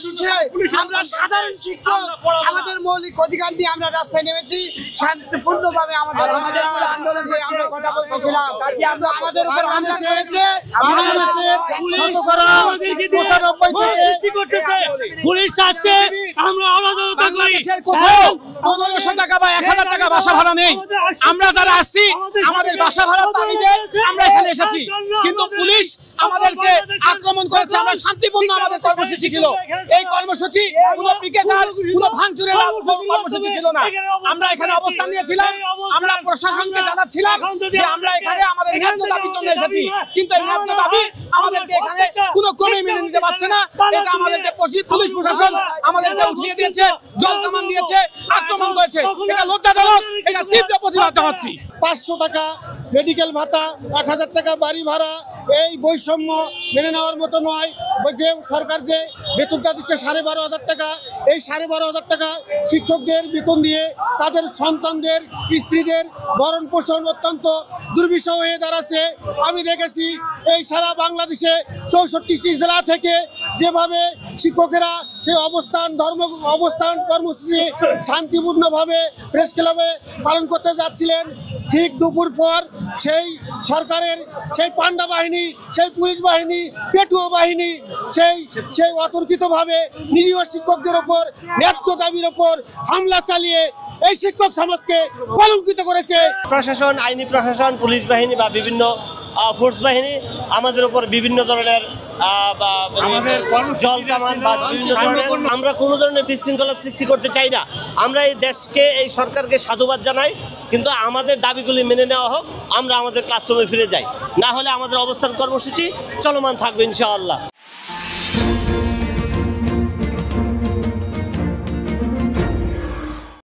শেষে আমরা সাধারণ শিক্ষক আমাদের মৌলিক অধিকার নিয়ে আমরা রাস্তায় নেমেছি শান্তিপূর্ণভাবে আমাদের আন্দোলন নিয়ে আমরা কথা বলতেছিলাম। কিন্তু আমাদের উপর হামলা করেছে পুলিশ চাচ্ছে আমরা অরাজকতা করি। 1500 টাকা বা 1000 টাকা বাসা ভাড়া নেই। আমরা যারা আসছি আমাদের বাসা ভাড়া দাবিতে আমরা এখানে এসেছি, কিন্তু পুলিশ আমাদেরকে আক্রমণ করেছে। আমরা শান্তিপূর্ণ আমাদের কর্মসূচি ছিল। এই কর্মসূচি কোনো পিকেটার কোনো ভাঙচুরের কর্মসূচি ছিল না। আমরা এখানে অবস্থান নিয়েছিলাম। আমরা প্রশাসনকে জানাচ্ছিলাম যে আমরা এখানে আমাদের ন্যায্য দাবির জন্য এসেছি, কিন্তু এই ন্যায্য দাবি আমাদেরকে এখানে কোনো ক্রমেই মেনে নিতে পারছে না। এটা আমাদেরকে পুলিশ প্রশাসন আমাদেরকে উঠিয়ে দিয়েছে, জল কামান দিয়েছে, আক্রমণ করেছে। এটা লজ্জাজনক, এটা তীব্র প্রতিবাদ জানাচ্ছি। 500 টাকা মেডিকেল ভাতা, 1000 টাকা বাড়ি ভাড়া, এই বৈষম্য মেনে নেওয়ার মতো নয়। যে সরকার যে বেতনটা দিচ্ছে 12,500 টাকা, এই 12,500 টাকা শিক্ষকদের বেতন দিয়ে তাদের সন্তানদের স্ত্রীদের ভরণ পোষণ অত্যন্ত দুর্বিষহ হয়ে দাঁড়াচ্ছে। আমি দেখেছি এই সারা বাংলাদেশে 64টি জেলা থেকে যেভাবে শিক্ষকেরা সেই অবস্থান কর্মসূচি শান্তিপূর্ণভাবে প্রেস ক্লাবে পালন করতে যাচ্ছিলেন, ঠিক দুপুর পর সেই সরকারের সেই পান্ডা বাহিনী, সেই পুলিশ বাহিনী, পেটুয়া বাহিনী সেই অতর্কিতভাবে নিরীহ শিক্ষকদের ওপর ন্যায্য দাবির ওপর হামলা চালিয়ে এই শিক্ষক সমাজকে কলঙ্কিত করেছে। প্রশাসন, আইনি প্রশাসন, পুলিশ বাহিনী বা বিভিন্ন ফোর্স বাহিনী আমাদের উপর বিভিন্ন ধরনের জল কামান বা বিভিন্ন ধরনের, আমরা কোনো ধরনের বিশৃঙ্খলা সৃষ্টি করতে চাই না। আমরা এই দেশকে, এই সরকারকে সাধুবাদ জানাই, কিন্তু আমাদের দাবিগুলি মেনে নেওয়া হোক, আমরা আমাদের ক্লাসরুমে ফিরে যাই। না হলে আমাদের অবস্থান কর্মসূচি চলমান থাকবে ইনশাআল্লাহ।